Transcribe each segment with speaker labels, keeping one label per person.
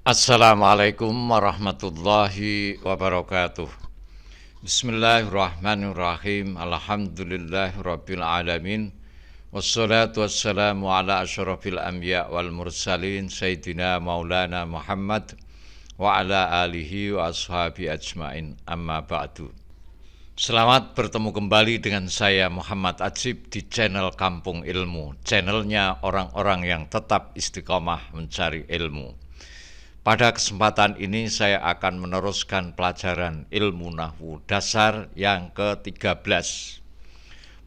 Speaker 1: Assalamualaikum warahmatullahi wabarakatuh. Bismillahirrahmanirrahim. Alhamdulillahirabbil alamin. Wassalatu wassalamu ala asyrafil anbiya wal mursalin sayyidina maulana Muhammad wa ala alihi wa ashabi ajmain. Amma ba'du. Selamat bertemu kembali dengan saya Muhammad Ajib di channel Kampung Ilmu, channelnya orang-orang yang tetap istiqomah mencari ilmu. Pada kesempatan ini saya akan meneruskan pelajaran ilmu nahwu dasar yang ke-13.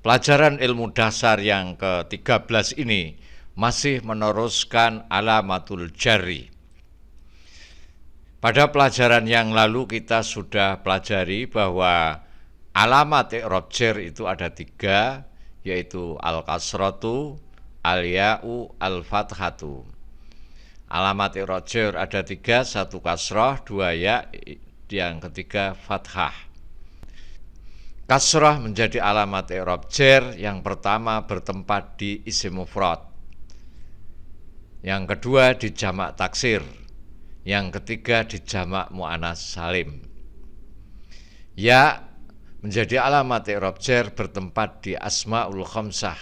Speaker 1: Pelajaran ilmu dasar yang ke-13 ini masih meneruskan alamatul jarri. Pada pelajaran yang lalu kita sudah pelajari bahwa alamat i'rab jar itu ada 3, yaitu al-kasratu, al-ya'u, al-fathatu. Alamat i'rab jar ada 3, 1 kasrah, 2 ya, yang ketiga fathah. Kasrah menjadi alamat i'rab jar yang pertama bertempat di isim mufrad, yang kedua di jamak taksir, yang ketiga di jamak muannas salim. Ya menjadi alamat i'rab jar bertempat di asmaul khamsah,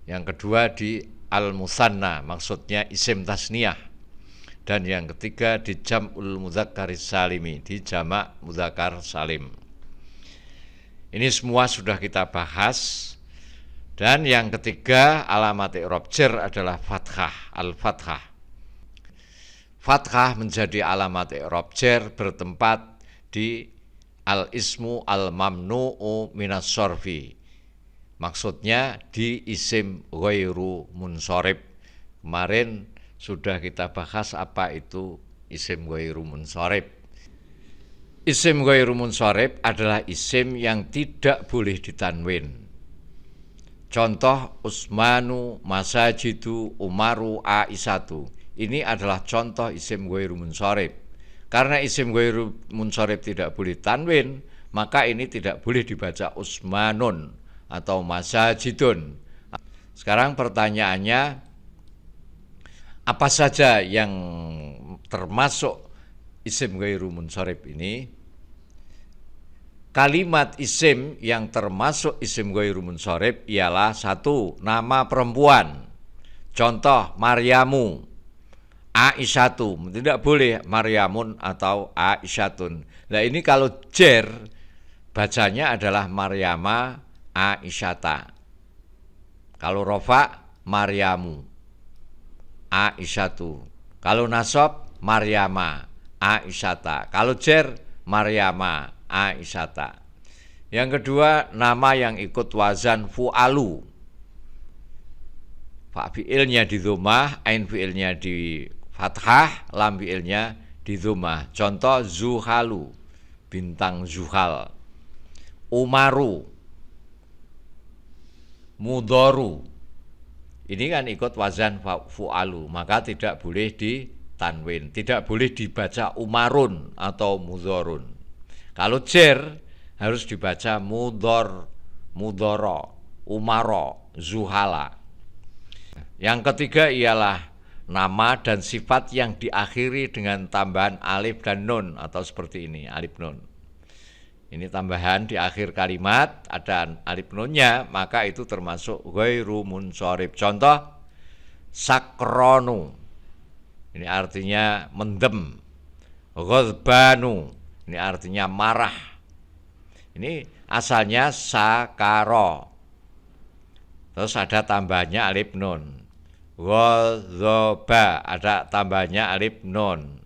Speaker 1: yang kedua di al-musanna, maksudnya isim tasniyah, dan yang ketiga di jam'ul mudzakkaris salimi, di jamak mudzakkar salim. Ini semua sudah kita bahas. Dan yang ketiga alamat i'rab jar adalah fathah, al-fathah. Fathah menjadi alamat i'rab jar bertempat di al-ismu al-mamnu'u minas sorfi, maksudnya di isim ghairu munsharib. Kemarin sudah kita bahas apa itu isim ghairu munsharib. Isim ghairu munsharib adalah isim yang tidak boleh ditanwin. Contoh Usmanu, Masajidu, Umaru, Aisyatu. Ini adalah contoh isim ghairu munsharib. Karena isim ghairu munsharib tidak boleh tanwin, maka ini tidak boleh dibaca Usmanun atau masajidun. Sekarang pertanyaannya, apa saja yang termasuk isim ghairu munsharib ini? Kalimat isim yang termasuk isim ghairu munsharib ialah 1. Nama perempuan. Contoh Maryamu, Aisyatu. Tidak boleh Maryamun atau Aisyatun. Nah ini kalau jar bacanya adalah Maryama Aisyata. Kalau rofa Maryamu Aisyatu. Kalau nasab Maryama Aisyata. Kalau jar Maryama Aisyata. Yang kedua, nama yang ikut wazan fu'alu. Fa fi'ilnya di dhammah, ain fi'ilnya di fathah, lam fi'ilnya di dhammah. Contoh Zuhalu, bintang Zuhal. Umaru, Mudhoru. Ini kan ikut wazan fu'alu, maka tidak boleh ditanwin, tidak boleh dibaca Umarun atau Mudhorun. Kalau jar harus dibaca Mudhor, Mudhoro, Umaro, Zuhala. Yang ketiga ialah nama dan sifat yang diakhiri dengan tambahan alif dan nun, atau seperti ini, alif nun. Ini tambahan di akhir kalimat, ada alif nunnya, maka itu termasuk ghairu munsharib. Contoh sakronu, ini artinya mendem. Ghadbanu, ini artinya marah. Ini asalnya sakaro, terus ada tambahnya alif nun. Ghadzoba, ada tambahnya alif nun.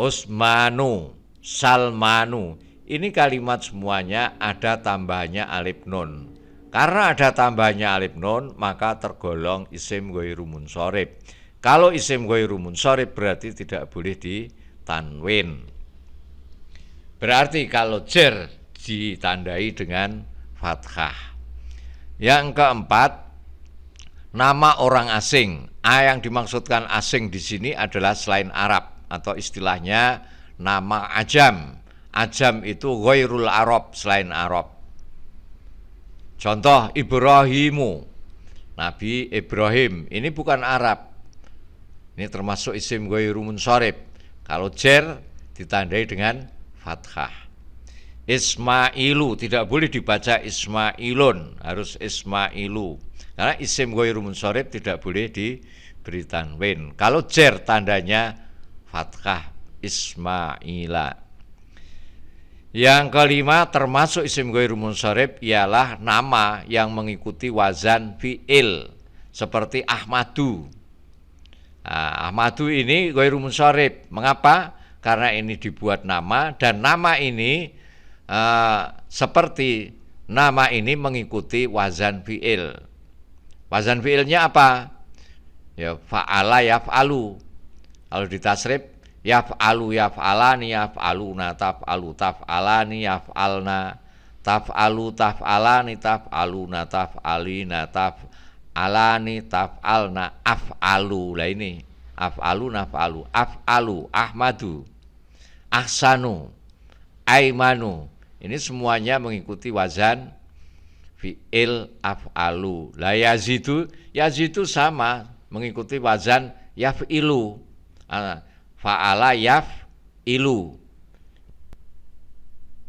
Speaker 1: Usmanu, Salmanu, ini kalimat semuanya ada tambahnya alif nun. Karena ada tambahnya alif nun, maka tergolong isim ghairu munsharib. Kalau isim ghairu munsharib berarti tidak boleh ditanwin. Berarti kalau jar ditandai dengan fathah. Yang keempat, nama orang asing. Yang dimaksudkan asing di sini adalah selain Arab, atau istilahnya nama ajam. Ajam itu ghairul Arab, selain Arab. Contoh Ibrahimu, Nabi Ibrahim, ini bukan Arab. Ini termasuk isim ghairu munsharif. Kalau jer ditandai dengan fathah. Ismailu tidak boleh dibaca Ismailun, harus Ismailu. Karena isim ghairu munsharif tidak boleh diberi tanwin. Kalau jer tandanya fathah, Ismaila. Yang kelima termasuk isim ghairu munsharif ialah nama yang mengikuti wazan fi'il seperti Ahmadu. Nah, Ahmadu ini ghairu munsharif. Mengapa? Karena ini dibuat nama dan nama ini seperti nama ini mengikuti wazan fi'il. Wazan fi'ilnya apa? Ya fa'ala yaf'alu. Kalau ditasrif yaf'alu yaf'alani yaf'aluna taf'alu taf'alani yaf'alna taf'alu taf'alani taf'aluna taf'alina taf'alani taf'alna af'alu. Lah ini af'alu naf'alu af'alu Ahmadu ahsanu aimanu. Ini semuanya mengikuti wazan fi'il af'alu. La yazidu sama mengikuti wazan yaf'ilu. Fa'ala yaf'ilu.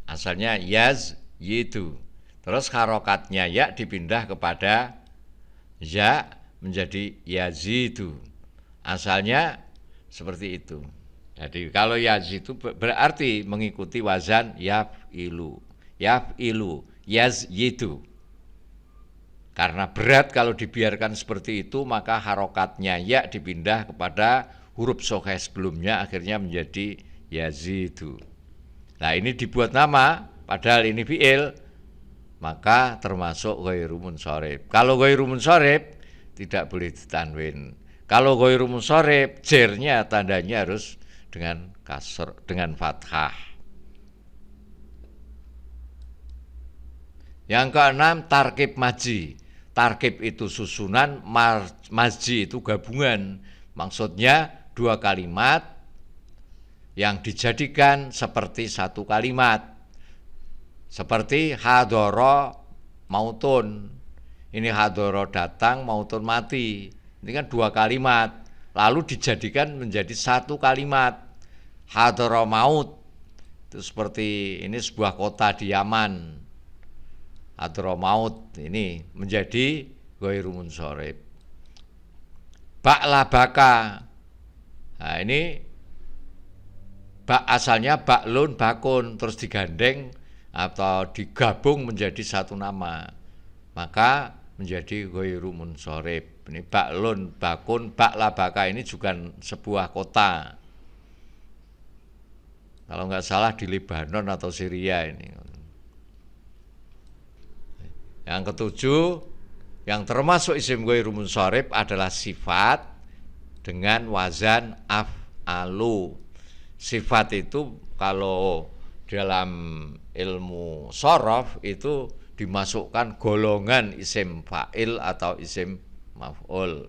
Speaker 1: Asalnya yazidu. Terus harokatnya ya dipindah kepada ya menjadi yazidu. Asalnya seperti itu. Jadi kalau yazidu berarti mengikuti wazan yaf'ilu. Yaf'ilu, yazyidu. Karena berat kalau dibiarkan seperti itu, maka harokatnya ya dipindah kepada huruf sokheh sebelumnya, akhirnya menjadi yazidu. Nah ini dibuat nama, padahal ini fi'il, maka termasuk ghairu munsharif. Kalau ghairu munsharif tidak boleh ditanwin. Kalau ghairu munsharif, jernya tandanya harus dengan kasr, dengan fathah. Yang keenam tarkib maji. Tarkib itu susunan, maji itu gabungan. Maksudnya dua kalimat yang dijadikan seperti satu kalimat. Seperti hadoro mautun. Ini hadoro datang, mautun mati. Ini kan dua kalimat. Lalu dijadikan menjadi satu kalimat. Hadoro maut. Itu seperti ini sebuah kota di Yaman. Hadramaut ini menjadi ghairu munsharif. Ba'labaka. Nah ini bak asalnya baklun bakun terus digandeng atau digabung menjadi satu nama. Maka menjadi ghairu munsharif. Ini baklun bakun ba'labaka ini juga sebuah kota. Kalau nggak salah di Lebanon atau Syria ini. Yang ketujuh, yang termasuk isim ghairu munsharif adalah sifat dengan wazan af'alu. Sifat itu kalau dalam ilmu shorof itu dimasukkan golongan isim fa'il atau isim maf'ul.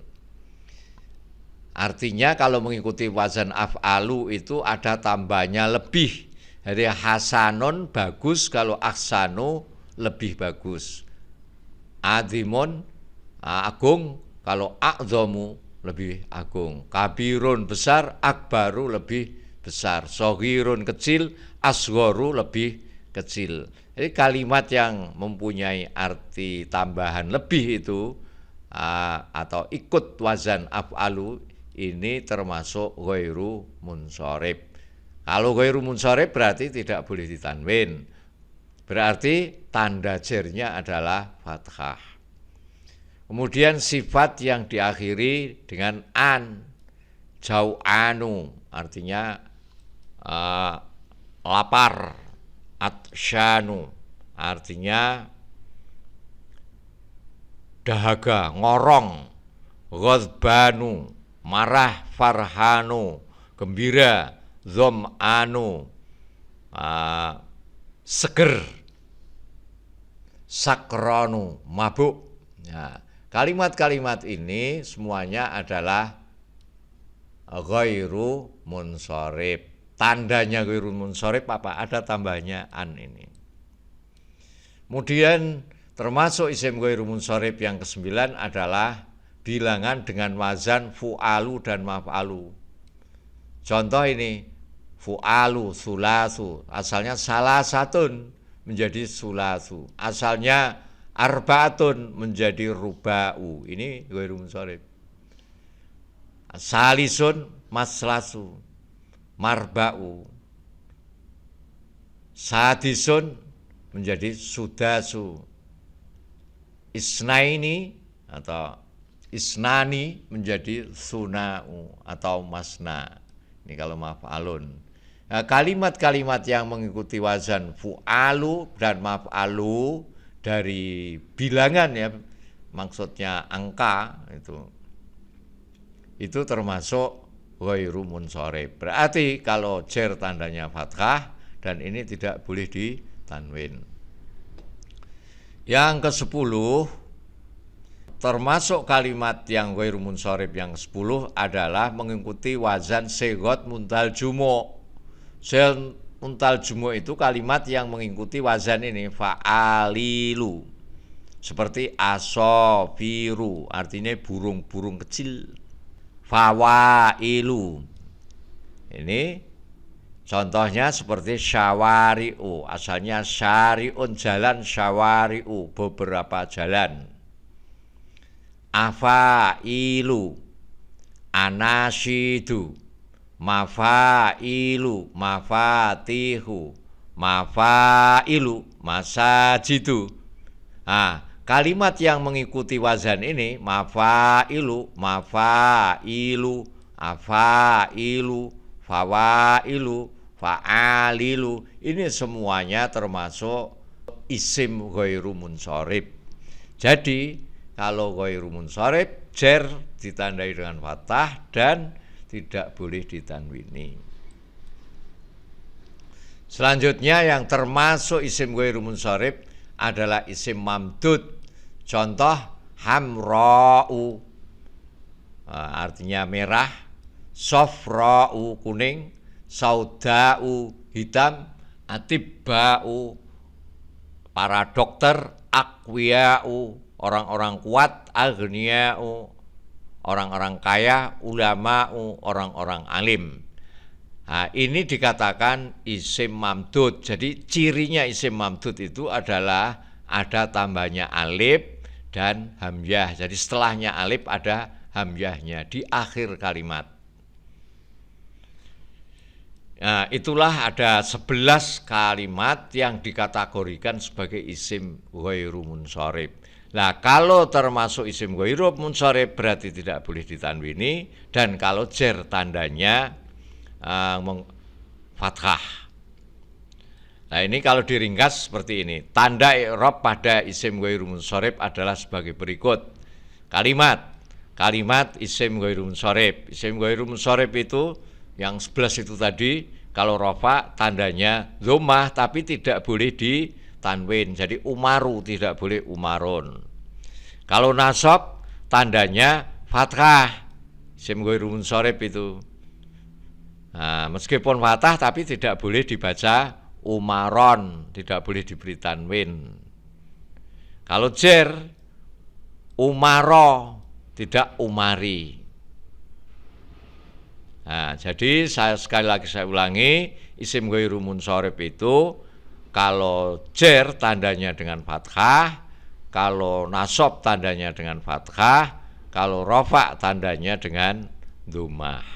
Speaker 1: Artinya kalau mengikuti wazan af'alu itu ada tambahnya lebih. Jadi hasanun bagus, kalau ahsanu lebih bagus. Azimun agung, kalau a'dhamu lebih agung. Kabirun besar, akbaru lebih besar. Soghirun kecil, asghoru lebih kecil. Jadi kalimat yang mempunyai arti tambahan lebih itu atau ikut wazan af'alu ini termasuk ghairu munsharif. Kalau ghairu munsharif berarti tidak boleh ditanwin. Berarti tanda jernya adalah fathah. Kemudian sifat yang diakhiri dengan an, jau'anu, artinya lapar, atsyanu, artinya dahaga, ngorong, ghadbanu, marah, farhanu, gembira, dzom'anu, seger, sakronu, mabuk. Nah, kalimat-kalimat ini semuanya adalah ghairu munsharif. Tandanya ghairu munsharif apa? Ada tambahnya an ini. Kemudian termasuk isim ghairu munsharif yang ke-9 adalah bilangan dengan wazan fu'alu dan maf'alu. Contoh ini, fu'alu, sulasu, asalnya salasatun menjadi sulasu, asalnya arbaatun menjadi ruba'u. Ini ghairu munsharif. Salisun maslasu, marba'u. Sadisun menjadi sudasu. Isnaini atau isnani menjadi suna'u atau masna. Ini kalau maf'alun. Nah, kalimat-kalimat yang mengikuti wazan fu'alu dan maf'alu dari bilangan ya, maksudnya angka itu termasuk ghairu munsharif. Berarti kalau jer tandanya fathah dan ini tidak boleh ditanwin. Yang ke-10, termasuk kalimat yang ghairu munsharif yang ke-10 adalah mengikuti wazan sighot muntal jumu'. Sighot muntal jumu' itu kalimat yang mengikuti wazan ini fa'alilu. Seperti asofiru, artinya burung-burung kecil. Fawailu. Ini contohnya seperti syawari'u, asalnya syari'un jalan, syawari'u beberapa jalan. Afailu, anasyidu, mafailu, mafatihu, mafailu, masajidu. Nah, kalimat yang mengikuti wazan ini mafailu, mafailu, afailu, fawailu, fa'alilu, ini semuanya termasuk isim ghairu munsharif. Jadi kalau ghairu munsharif jer ditandai dengan fathah dan tidak boleh ditanwini. Selanjutnya yang termasuk isim ghairu munsharif adalah isim mamdud. Contoh hamra'u, artinya merah, sofra'u kuning, sauda'u hitam, atibba'u para dokter, aqwiya'u orang-orang kuat, aghniya'u orang-orang kaya, ulama'u orang-orang alim. Nah, ini dikatakan isim mamdud. Jadi cirinya isim mamdud itu adalah ada tambahnya alif dan hamzah. Jadi setelahnya alif ada hamzahnya di akhir kalimat. Nah, itulah ada 11 kalimat yang dikategorikan sebagai isim ghairu munsharif. Nah, kalau termasuk isim ghairu munsharif berarti tidak boleh ditanwini, dan kalau jer tandanya fathah. Nah, ini kalau diringkas seperti ini. Tanda i'rab pada isim ghairu munsharif adalah sebagai berikut. Kalimat isim ghairu munsharif. Isim ghairu munsharif itu yang 11 itu tadi, kalau rafa tandanya dhammah tapi tidak boleh ditanwin. Jadi umaru tidak boleh umarun. Kalau nasab tandanya fathah. Isim ghairu munsharif itu. Nah, meskipun fathah tapi tidak boleh dibaca umaron, tidak boleh diberi tanwin. Kalau jer umaro, tidak umari. Nah, jadi sekali lagi saya ulangi, isim ghairu munsharif itu kalau jer tandanya dengan fathah, kalau nasab tandanya dengan fathah, kalau rafa tandanya dengan dhammah.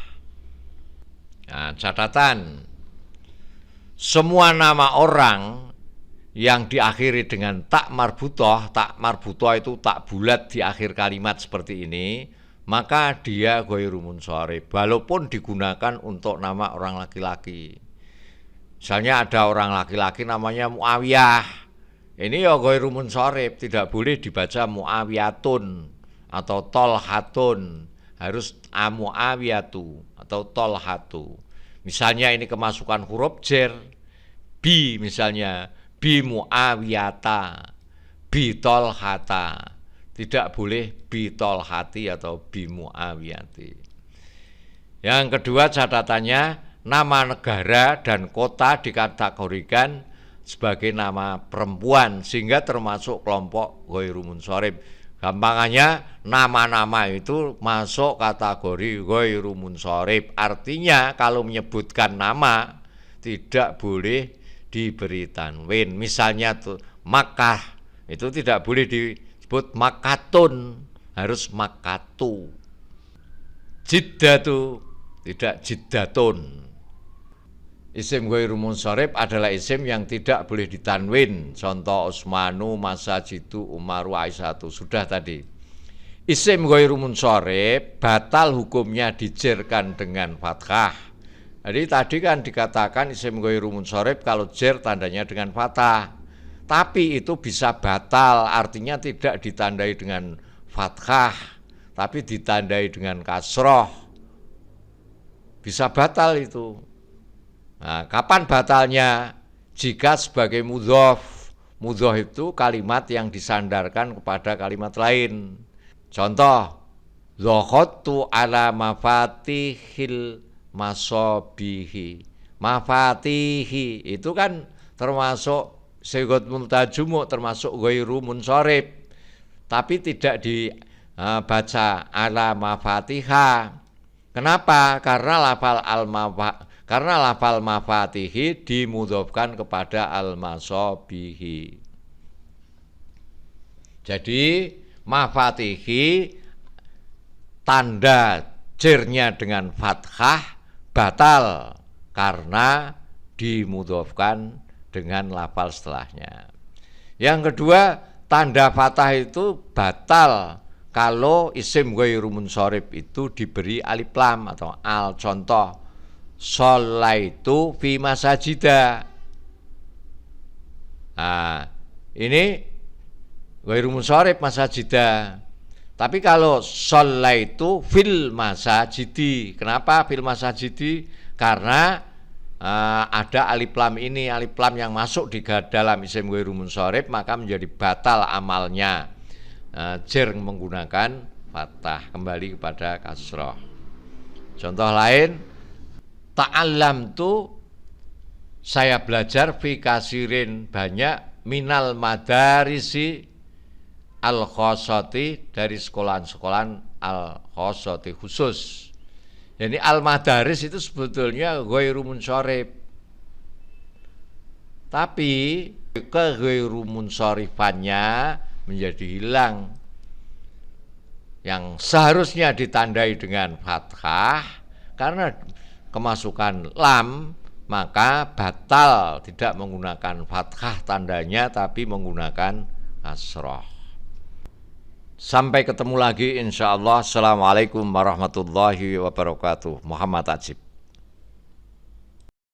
Speaker 1: Nah, catatan, semua nama orang yang diakhiri dengan tak marbutoh itu tak bulat di akhir kalimat seperti ini, maka dia ghairu munsharif, walaupun digunakan untuk nama orang laki-laki. Misalnya ada orang laki-laki namanya Muawiyah, ini ya ghairu munsharif, tidak boleh dibaca Muawiyatun atau Tolhatun, harus Muawiyatu atau Tolhatu. Misalnya ini kemasukan huruf jer, bi misalnya, bi Muawiyata, bi Tolhata, tidak boleh bi Tolhati atau bi Muawiyati. Yang kedua catatannya, nama negara dan kota dikategorikan sebagai nama perempuan sehingga termasuk kelompok ghairu munsharif. Gampangannya nama-nama itu masuk kategori ghairu munsharif. Artinya kalau menyebutkan nama tidak boleh diberi tanwin. Misalnya tuh Makkah itu tidak boleh disebut Makkatun, harus Makkatu. Jiddah tuh tidak Jiddatun. Isim ghairu munsharif adalah isim yang tidak boleh ditanwin. Contoh Utsmanu, Masajidu, Umaru, Aisyatu. Sudah tadi. Isim ghairu munsharif batal hukumnya dijerkan dengan fathah. Jadi tadi kan dikatakan isim ghairu munsharif kalau jer tandanya dengan fathah. Tapi itu bisa batal, artinya tidak ditandai dengan fathah, tapi ditandai dengan kasroh. Bisa batal itu. Nah, kapan batalnya? Jika sebagai mudhof. Mudhof itu kalimat yang disandarkan kepada kalimat lain. Contoh, Zokhottu ala mafatihil masobihi. Mafatihi itu kan termasuk sigot multajumu, termasuk ghairu munsharif. Tapi tidak dibaca ala mafatiha. Kenapa? Karena lafal mafatihi dimudhofkan kepada al-masobihi. Jadi mafatihi tanda jernya dengan fathah batal karena dimudhofkan dengan lafal setelahnya. Yang kedua, tanda fathah itu batal kalau isim ghairu munsharif itu diberi alif lam atau al. Contoh, sholaitu fi masajida. Nah, ini ghairu munsharif masajida. Tapi kalau sholaitu fil masajidi. Kenapa fil masajidi? Karena ada alif lam ini, alif lam yang masuk di dalam isim ghairu munsharif, maka menjadi batal amalnya. Jer menggunakan fathah, kembali kepada kasroh. Contoh lain, ta'allamtu, saya belajar fi kasirin, banyak, minal madarisi al-khossati, dari sekolahan-sekolahan al-khossati khusus. Jadi al-madaris itu sebetulnya ghairu munsharif. Tapi keghairu munsharifannya menjadi hilang. Yang seharusnya ditandai dengan fathah, karena kemasukan lam, maka batal tidak menggunakan fathah tandanya, tapi menggunakan kasroh. Sampai ketemu lagi insyaallah. Assalamualaikum warahmatullahi wabarakatuh. Muhammad Ajib.